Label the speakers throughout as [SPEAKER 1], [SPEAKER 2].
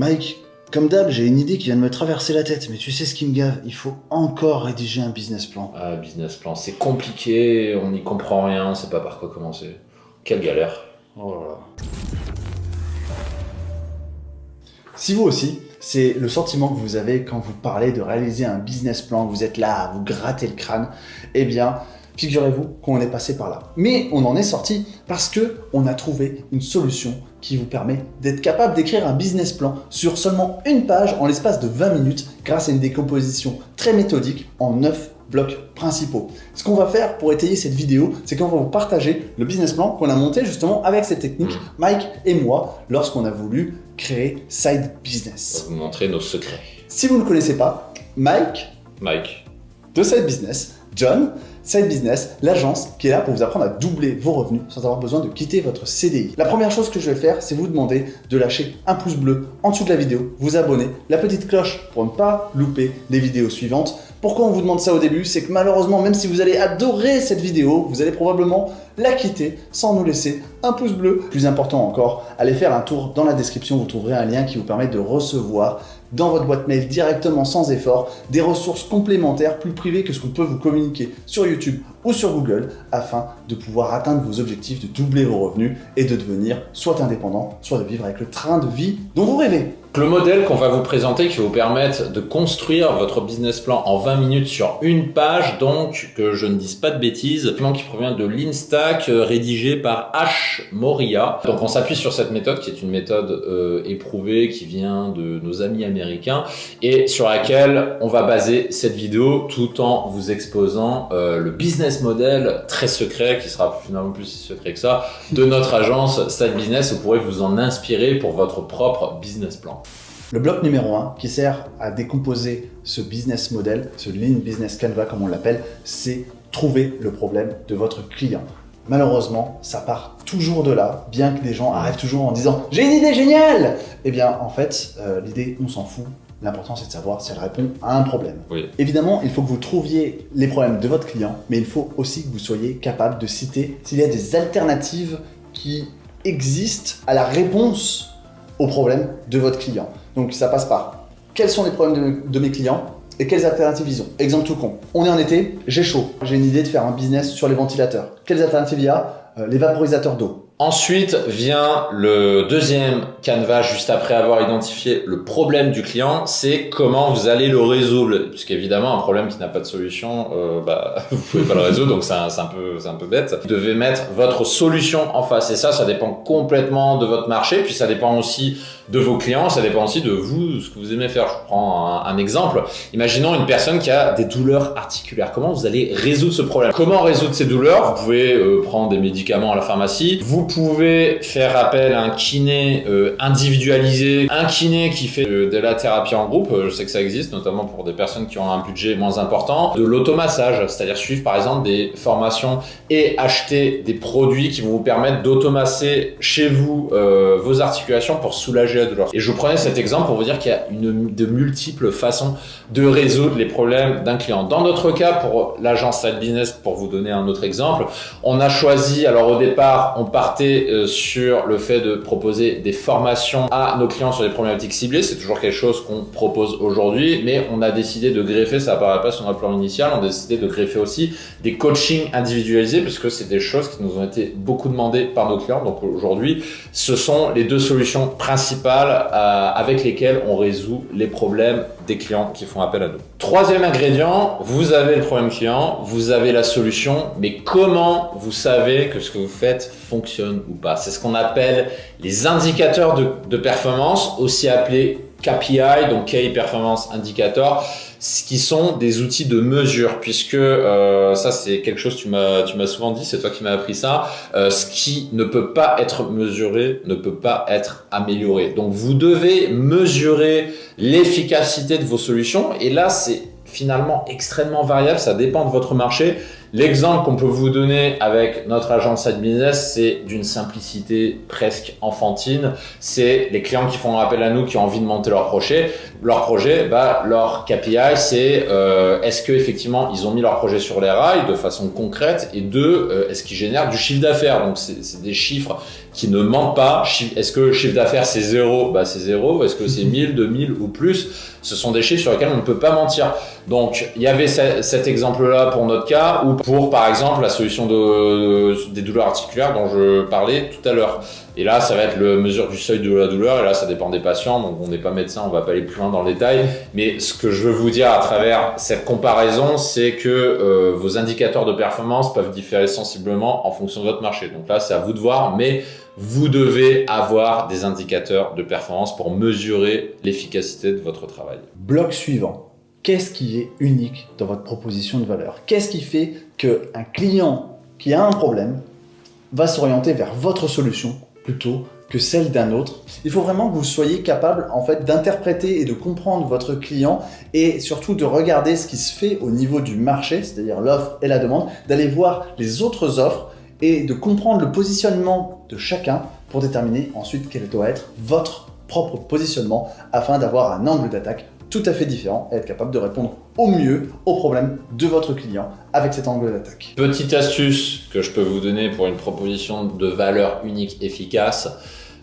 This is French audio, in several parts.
[SPEAKER 1] Mike, comme d'hab, j'ai une idée qui vient de me traverser la tête, mais tu sais ce qui me gave, il faut encore rédiger un business plan.
[SPEAKER 2] Ah, business plan, c'est compliqué, on n'y comprend rien, on sait pas par quoi commencer. Quelle galère.
[SPEAKER 1] Oh là là. Si vous aussi, c'est le sentiment que vous avez quand vous parlez de réaliser un business plan, vous êtes là à vous gratter le crâne, eh bien, figurez-vous qu'on est passé par là. Mais on en est sorti parce qu'on a trouvé une solution qui vous permet d'être capable d'écrire un business plan sur seulement une page en l'espace de 20 minutes grâce à une décomposition très méthodique en 9 blocs principaux. Ce qu'on va faire pour étayer cette vidéo, c'est qu'on va vous partager le business plan qu'on a monté justement avec cette technique, Mike et moi, lorsqu'on a voulu créer Side Business.
[SPEAKER 2] On va vous montrer nos secrets.
[SPEAKER 1] Si vous ne connaissez pas, Mike de Side Business, John, Side Business, l'agence qui est là pour vous apprendre à doubler vos revenus sans avoir besoin de quitter votre CDI. La première chose que je vais faire, c'est vous demander de lâcher un pouce bleu en dessous de la vidéo, vous abonner, la petite cloche pour ne pas louper les vidéos suivantes. Pourquoi on vous demande ça au début? C'est que malheureusement, même si vous allez adorer cette vidéo, vous allez probablement la quitter sans nous laisser un pouce bleu. Plus important encore, allez faire un tour dans la description, vous trouverez un lien qui vous permet de recevoir dans votre boîte mail directement sans effort des ressources complémentaires plus privées que ce qu'on peut vous communiquer sur YouTube ou sur Google afin de pouvoir atteindre vos objectifs, de doubler vos revenus et de devenir soit indépendant, soit de vivre avec le train de vie dont vous rêvez.
[SPEAKER 2] Le modèle qu'on va vous présenter qui va vous permettre de construire votre business plan en 20 minutes sur une page, donc que je ne dise pas de bêtises, qui provient de l'Instack rédigé par H. Moria. Donc on s'appuie sur cette méthode qui est une méthode éprouvée qui vient de nos amis américains et sur laquelle on va baser cette vidéo tout en vous exposant le business model très secret qui sera finalement plus si secret que ça de notre agence Side Business. Vous pourrez vous en inspirer pour votre propre business plan.
[SPEAKER 1] Le bloc numéro 1 qui sert à décomposer ce business model, ce Lean Business Canvas comme on l'appelle, c'est trouver le problème de votre client. Malheureusement, ça part toujours de là, bien que des gens arrivent toujours en disant « j'ai une idée géniale !» Eh bien, en fait, l'idée, on s'en fout. L'important, c'est de savoir si elle répond à un problème.
[SPEAKER 2] Oui.
[SPEAKER 1] Évidemment, il faut que vous trouviez les problèmes de votre client, mais il faut aussi que vous soyez capable de citer s'il y a des alternatives qui existent à la réponse aux problèmes de votre client. Donc ça passe par quels sont les problèmes de mes clients et quelles alternatives ils ont. Exemple tout con, on est en été, j'ai chaud, j'ai une idée de faire un business sur les ventilateurs. Quelles alternatives il y a? Les vaporisateurs d'eau.
[SPEAKER 2] Ensuite vient le deuxième canevas juste après avoir identifié le problème du client, c'est comment vous allez le résoudre. Puisqu'évidemment, un problème qui n'a pas de solution, vous pouvez pas le résoudre, donc c'est un peu bête. Vous devez mettre votre solution en face. Et ça dépend complètement de votre marché, puis ça dépend aussi de vos clients, ça dépend aussi de vous, ce que vous aimez faire. Je prends un exemple. Imaginons une personne qui a des douleurs articulaires. Comment vous allez résoudre ce problème? Comment résoudre ces douleurs? Vous pouvez prendre des médicaments à la pharmacie. Vous pouvez faire appel à un kiné individualisé, un kiné qui fait de la thérapie en groupe. Je sais que ça existe, notamment pour des personnes qui ont un budget moins important. De l'automassage, c'est-à-dire suivre par exemple des formations et acheter des produits qui vont vous permettre d'automasser chez vous vos articulations pour soulager la douleur. Et je vous prenais cet exemple pour vous dire qu'il y a de multiples façons de résoudre les problèmes d'un client. Dans notre cas, pour l'agence Side Business, pour vous donner un autre exemple, on a choisi, alors au départ, on partait sur le fait de proposer des formations à nos clients sur des problématiques ciblées. C'est toujours quelque chose qu'on propose aujourd'hui, mais on a décidé de greffer, ça apparaît pas sur notre plan initial, on a décidé de greffer aussi des coachings individualisés parce que c'est des choses qui nous ont été beaucoup demandées par nos clients. Donc aujourd'hui, ce sont les deux solutions principales avec lesquelles on résout les problèmes des clients qui font appel à nous. Troisième ingrédient, vous avez le problème client, vous avez la solution, mais comment vous savez que ce que vous faites fonctionne ou pas? C'est ce qu'on appelle les indicateurs de performance, aussi appelés KPI, donc Key Performance Indicator, qui sont des outils de mesure, puisque ça c'est quelque chose tu m'as souvent dit, c'est toi qui m'as appris ça. Ce qui ne peut pas être mesuré ne peut pas être amélioré. Donc vous devez mesurer l'efficacité de vos solutions, et là c'est finalement extrêmement variable, ça dépend de votre marché. L'exemple qu'on peut vous donner avec notre agence Side Business, c'est d'une simplicité presque enfantine. C'est les clients qui font appel à nous, qui ont envie de monter leur projet. Leur KPI, c'est est-ce que effectivement ils ont mis leur projet sur les rails de façon concrète, et deux, est-ce qu'ils génèrent du chiffre d'affaires. Donc c'est des chiffres qui ne mentent pas. Est-ce que le chiffre d'affaires c'est 0 ? C'est 0. Est-ce que c'est 1000, 2000 ou plus ? Ce sont des chiffres sur lesquels on ne peut pas mentir. Donc il y avait cet exemple-là pour notre cas, ou pour par exemple la solution des douleurs articulaires dont je parlais tout à l'heure. Et là, ça va être le mesure du seuil de la douleur, et là, ça dépend des patients, donc on n'est pas médecin, on va pas aller plus loin dans le détail. Mais ce que je veux vous dire à travers cette comparaison, c'est que vos indicateurs de performance peuvent différer sensiblement en fonction de votre marché. Donc là, c'est à vous de voir, mais vous devez avoir des indicateurs de performance pour mesurer l'efficacité de votre travail.
[SPEAKER 1] Bloc suivant. Qu'est-ce qui est unique dans votre proposition de valeur ? Qu'est-ce qui fait qu'un client qui a un problème va s'orienter vers votre solution plutôt que celle d'un autre? Il faut vraiment que vous soyez capable en fait d'interpréter et de comprendre votre client, et surtout de regarder ce qui se fait au niveau du marché, c'est-à-dire l'offre et la demande, d'aller voir les autres offres et de comprendre le positionnement de chacun pour déterminer ensuite quel doit être votre propre positionnement afin d'avoir un angle d'attaque tout à fait différent et être capable de répondre au mieux aux problèmes de votre client avec cet angle d'attaque.
[SPEAKER 2] Petite astuce que je peux vous donner pour une proposition de valeur unique efficace,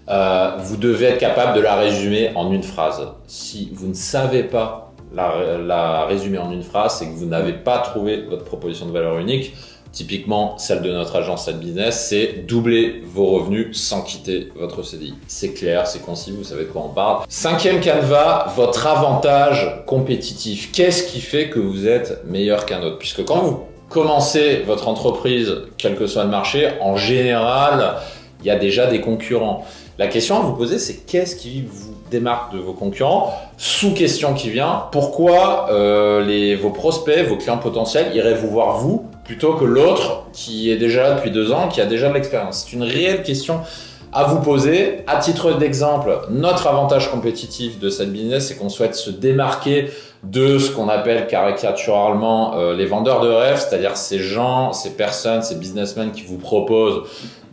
[SPEAKER 2] vous devez être capable de la résumer en une phrase. Si vous ne savez pas la résumer en une phrase, c'est que vous n'avez pas trouvé votre proposition de valeur unique. Typiquement, celle de notre agence Side Business, c'est doubler vos revenus sans quitter votre CDI. C'est clair, c'est concis, vous savez de quoi on parle. 5e canevas, votre avantage compétitif. Qu'est-ce qui fait que vous êtes meilleur qu'un autre ? Puisque quand vous commencez votre entreprise, quel que soit le marché, en général, il y a déjà des concurrents. La question à vous poser, c'est qu'est-ce qui vous démarque de vos concurrents ? Sous-question qui vient, pourquoi vos prospects, vos clients potentiels iraient vous voir vous plutôt que l'autre qui est déjà là depuis 2 ans, qui a déjà de l'expérience ? C'est une réelle question à vous poser. À titre d'exemple, notre avantage compétitif de Side Business, c'est qu'on souhaite se démarquer de ce qu'on appelle caricaturalement les vendeurs de rêve, c'est-à-dire ces gens, ces personnes, ces businessmen qui vous proposent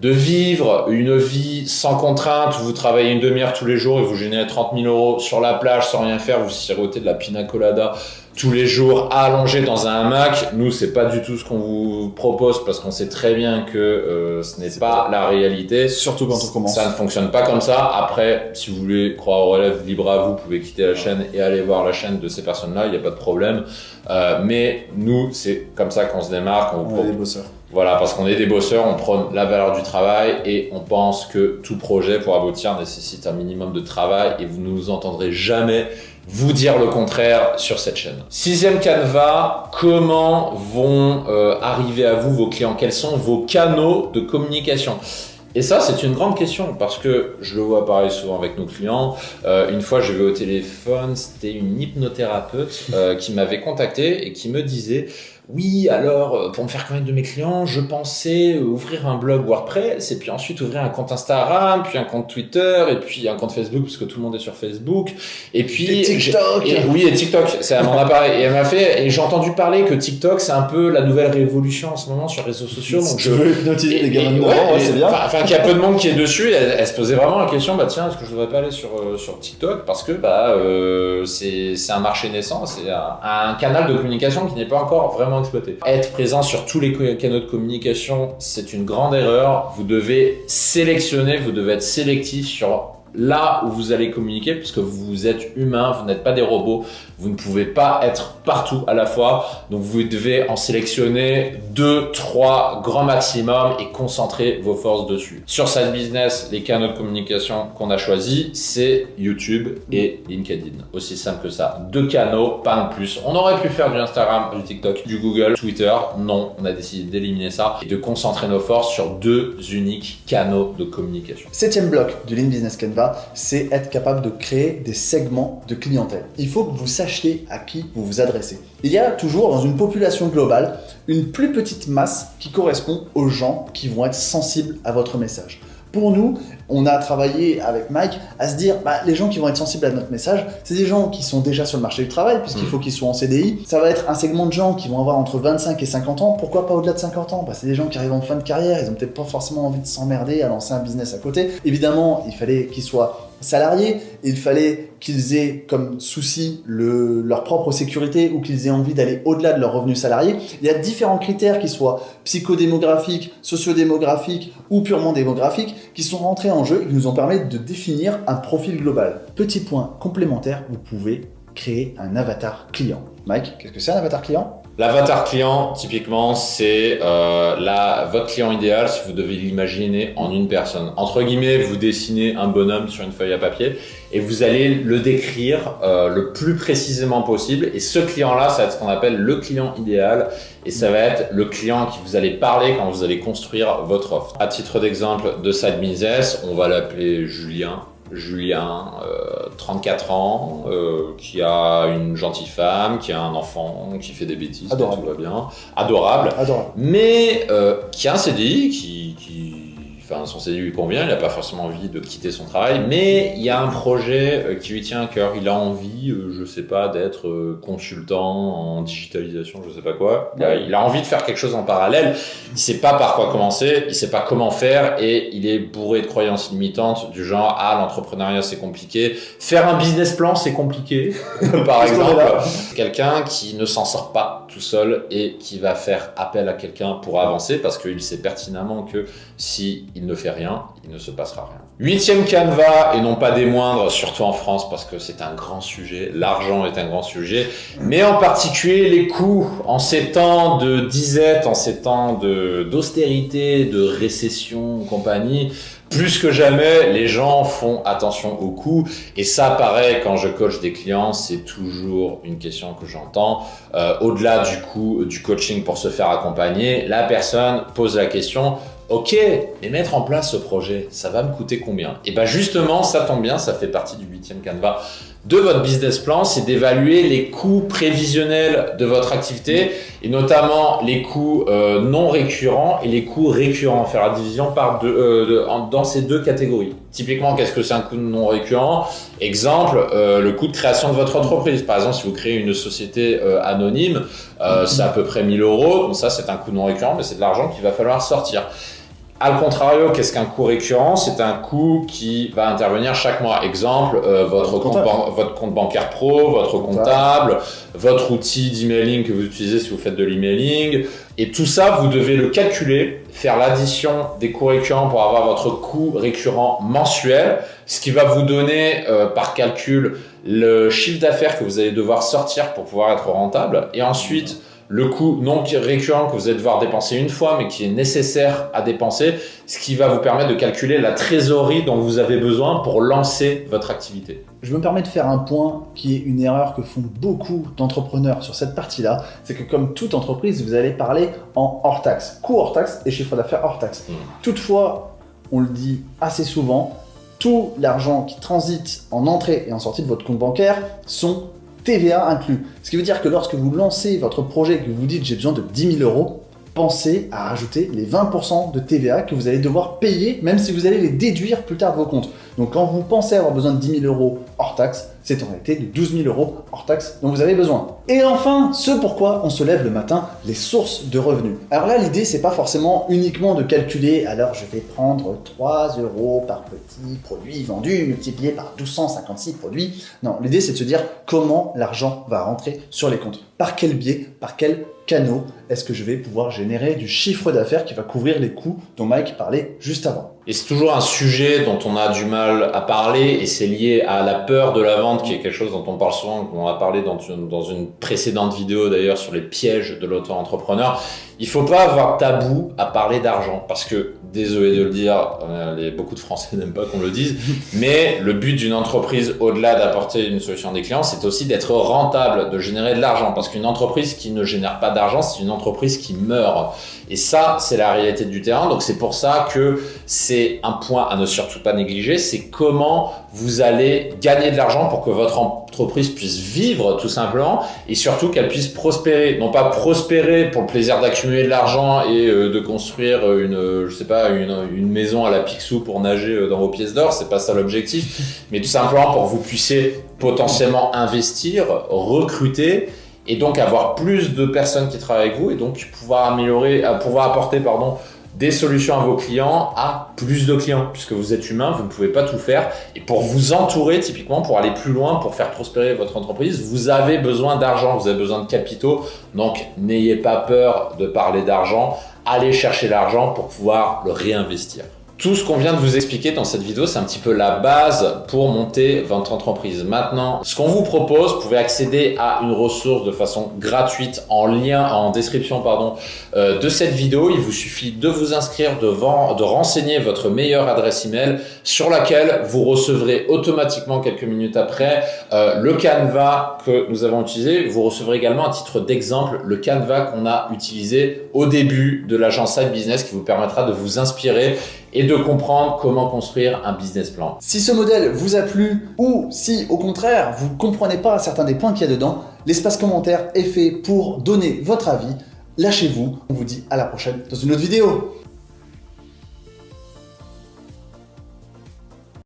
[SPEAKER 2] de vivre une vie sans contrainte, où vous travaillez une demi-heure tous les jours et vous générez 30 000 € sur la plage sans rien faire, vous sirotez de la pina colada tous les jours allongé dans un hamac. Nous, c'est pas du tout ce qu'on vous propose, parce qu'on sait très bien que ce n'est pas la réalité.
[SPEAKER 1] Surtout quand on commence.
[SPEAKER 2] Ça ne fonctionne pas comme ça. Après, si vous voulez croire au relève, libre à vous, vous pouvez quitter la chaîne et aller voir la chaîne de ces personnes-là, il n'y a pas de problème. Mais nous, c'est comme ça qu'on se démarque.
[SPEAKER 1] On est des bosseurs.
[SPEAKER 2] Voilà, parce qu'on est des bosseurs, on prône la valeur du travail et on pense que tout projet pour aboutir nécessite un minimum de travail, et vous ne nous entendrez jamais vous dire le contraire sur cette chaîne. 6e canevas, comment vont arriver à vous vos clients ? Quels sont vos canaux de communication ? Et ça, c'est une grande question, parce que je le vois pareil souvent avec nos clients. Une fois, je vais au téléphone, c'était une hypnothérapeute qui m'avait contacté et qui me disait: oui, alors, pour me faire connaître de mes clients, je pensais ouvrir un blog WordPress, et puis ensuite ouvrir un compte Instagram, puis un compte Twitter, et puis un compte Facebook, parce que tout le monde est sur Facebook. Et puis...
[SPEAKER 1] Et TikTok.
[SPEAKER 2] Oui, et TikTok, c'est à mon appareil. Et elle m'a fait... Et j'ai entendu parler que TikTok, c'est un peu la nouvelle révolution en ce moment sur les réseaux sociaux. Donc
[SPEAKER 1] je veux hypnotiser les gamins de
[SPEAKER 2] ouais,
[SPEAKER 1] c'est bien.
[SPEAKER 2] Enfin, qu'il y a peu de monde qui est dessus, elle se posait vraiment la question, tiens, est-ce que je devrais pas aller sur TikTok ? Parce que c'est un marché naissant, c'est un canal de communication qui n'est pas encore vraiment exploité. Être présent sur tous les canaux de communication, c'est une grande erreur. Vous devez sélectionner, vous devez être sélectif sur là où vous allez communiquer, puisque vous êtes humain, vous n'êtes pas des robots, vous ne pouvez pas être partout à la fois, donc vous devez en sélectionner 2, 3 grands maximum et concentrer vos forces dessus. Sur Side Business, les canaux de communication qu'on a choisis, c'est YouTube et LinkedIn. Aussi simple que ça. 2 canaux, pas non plus. On aurait pu faire du Instagram, du TikTok, du Google, Twitter. Non, on a décidé d'éliminer ça et de concentrer nos forces sur 2 uniques canaux de communication.
[SPEAKER 1] 7e bloc du Lean Business Canvas, c'est être capable de créer des segments de clientèle. Il faut que vous sachiez à qui vous vous adressez. Il y a toujours dans une population globale une plus petite masse qui correspond aux gens qui vont être sensibles à votre message. Pour nous, on a travaillé avec Mike à se dire, les gens qui vont être sensibles à notre message, c'est des gens qui sont déjà sur le marché du travail, puisqu'il faut qu'ils soient en CDI. Ça va être un segment de gens qui vont avoir entre 25 et 50 ans. Pourquoi pas au-delà de 50 ans? C'est des gens qui arrivent en fin de carrière, ils ont peut-être pas forcément envie de s'emmerder à lancer un business à côté. Évidemment, il fallait qu'ils soient salariés, il fallait qu'ils aient comme souci leur propre sécurité ou qu'ils aient envie d'aller au-delà de leur revenu salarié. Il y a différents critères qui soient psychodémographiques, sociodémographiques ou purement démographiques qui sont rentrés en jeu et qui nous ont permis de définir un profil global. Petit point complémentaire, vous pouvez créer un avatar client. Mike, qu'est-ce que c'est un avatar client ?
[SPEAKER 2] L'avatar client, typiquement, c'est votre client idéal, si vous devez l'imaginer en une personne. Entre guillemets, vous dessinez un bonhomme sur une feuille à papier et vous allez le décrire le plus précisément possible. Et ce client-là, ça va être ce qu'on appelle le client idéal et ça va être le client qui vous allez parler quand vous allez construire votre offre. À titre d'exemple de Side Business, on va l'appeler Julien, 34 ans, qui a une gentille femme, qui a un enfant, qui fait des bêtises,
[SPEAKER 1] adorable.
[SPEAKER 2] Tout va bien, adorable. Mais qui a un CDI, son CDI lui convient, il n'a pas forcément envie de quitter son travail, mais il y a un projet qui lui tient à cœur, il a envie, je sais pas, d'être consultant en digitalisation, je sais pas quoi, il a envie de faire quelque chose en parallèle, il sait pas par quoi commencer, il sait pas comment faire et il est bourré de croyances limitantes du genre l'entrepreneuriat c'est compliqué, faire un business plan c'est compliqué, par exemple, quelqu'un qui ne s'en sort pas tout seul et qui va faire appel à quelqu'un pour avancer parce qu'il sait pertinemment que si il ne fait rien, il ne se passera rien. 8e canevas, et non pas des moindres, surtout en France, parce que c'est un grand sujet, l'argent est un grand sujet, mais en particulier les coûts, en ces temps de disette, en ces temps d'austérité, de récession, compagnie, plus que jamais, les gens font attention aux coûts, et ça, pareil, quand je coach des clients, c'est toujours une question que j'entends. Au-delà du coût du coaching pour se faire accompagner, la personne pose la question: ok, mais mettre en place ce projet, ça va me coûter combien? Et bien justement, ça tombe bien, ça fait partie du 8e canevas de votre business plan, c'est d'évaluer les coûts prévisionnels de votre activité et notamment les coûts non récurrents et les coûts récurrents, faire la division dans ces deux catégories. Typiquement, qu'est-ce que c'est un coût non récurrent? Exemple, le coût de création de votre entreprise. Par exemple, si vous créez une société anonyme, c'est à peu près 1 000 €. Donc ça, c'est un coût non récurrent, mais c'est de l'argent qu'il va falloir sortir. Al contrario, qu'est-ce qu'un coût récurrent? C'est un coût qui va intervenir chaque mois. Exemple, votre compte bancaire pro, votre comptable, votre outil d'emailing que vous utilisez si vous faites de l'emailing. Et tout ça, vous devez le calculer, faire l'addition des coûts récurrents pour avoir votre coût récurrent mensuel, ce qui va vous donner par calcul le chiffre d'affaires que vous allez devoir sortir pour pouvoir être rentable. Et ensuite, le coût non récurrent que vous allez devoir dépenser une fois, mais qui est nécessaire à dépenser, ce qui va vous permettre de calculer la trésorerie dont vous avez besoin pour lancer votre activité.
[SPEAKER 1] Je me permets de faire un point qui est une erreur que font beaucoup d'entrepreneurs sur cette partie-là, c'est que comme toute entreprise, vous allez parler en hors taxe, coût hors taxe et chiffre d'affaires hors taxe. Toutefois, on le dit assez souvent, tout l'argent qui transite en entrée et en sortie de votre compte bancaire sont TVA inclus. Ce qui veut dire que lorsque vous lancez votre projet et que vous dites j'ai besoin de 10 000 €, pensez à rajouter les 20% de TVA que vous allez devoir payer, même si vous allez les déduire plus tard de vos comptes. Donc quand vous pensez avoir besoin de 10 000 € hors taxe, c'est en réalité de 12 000 € hors taxe dont vous avez besoin. Et enfin, ce pourquoi on se lève le matin, les sources de revenus. Alors là, l'idée, c'est pas forcément uniquement de calculer, alors je vais prendre 3 € par petit produit vendu multiplié par 1256 produits. Non, l'idée, c'est de se dire comment l'argent va rentrer sur les comptes. Par quel biais, par quel canaux est-ce que je vais pouvoir générer du chiffre d'affaires qui va couvrir les coûts dont Mike parlait juste avant.
[SPEAKER 2] Et c'est toujours un sujet dont on a du mal à parler et c'est lié à la peur de la vente qui est quelque chose dont on parle souvent, qu'on a parlé dans une précédente vidéo d'ailleurs sur les pièges de l'auto-entrepreneur. Il faut pas avoir tabou à parler d'argent parce que, désolé de le dire, beaucoup de Français n'aiment pas qu'on le dise, mais le but d'une entreprise, au-delà d'apporter une solution à des clients, c'est aussi d'être rentable, de générer de l'argent parce qu'une entreprise qui ne génère pas d'argent, c'est une entreprise qui meurt. Et ça, c'est la réalité du terrain. Donc c'est pour ça que c'est c'est un point à ne surtout pas négliger, c'est comment vous allez gagner de l'argent pour que votre entreprise puisse vivre tout simplement et surtout qu'elle puisse prospérer. Non pas prospérer pour le plaisir d'accumuler de l'argent et de construire une maison à la Picsou pour nager dans vos pièces d'or, c'est pas ça l'objectif, mais tout simplement pour que vous puissiez potentiellement investir, recruter et donc avoir plus de personnes qui travaillent avec vous et donc pouvoir apporter des solutions à vos clients, à plus de clients, puisque vous êtes humain, vous ne pouvez pas tout faire. Et pour vous entourer, typiquement, pour aller plus loin, pour faire prospérer votre entreprise, vous avez besoin d'argent, vous avez besoin de capitaux. Donc, n'ayez pas peur de parler d'argent. Allez chercher l'argent pour pouvoir le réinvestir. Tout ce qu'on vient de vous expliquer dans cette vidéo, c'est un petit peu la base pour monter votre entreprise. Maintenant, ce qu'on vous propose, vous pouvez accéder à une ressource de façon gratuite en description de cette vidéo. Il vous suffit de vous inscrire, de renseigner votre meilleure adresse email sur laquelle vous recevrez automatiquement quelques minutes après le Canva que nous avons utilisé. Vous recevrez également à titre d'exemple le Canva qu'on a utilisé au début de l'agence Side Business qui vous permettra de vous inspirer et de comprendre comment construire un business plan.
[SPEAKER 1] Si ce modèle vous a plu ou si au contraire vous ne comprenez pas certains des points qu'il y a dedans, l'espace commentaire est fait pour donner votre avis. Lâchez-vous, on vous dit à la prochaine dans une autre vidéo.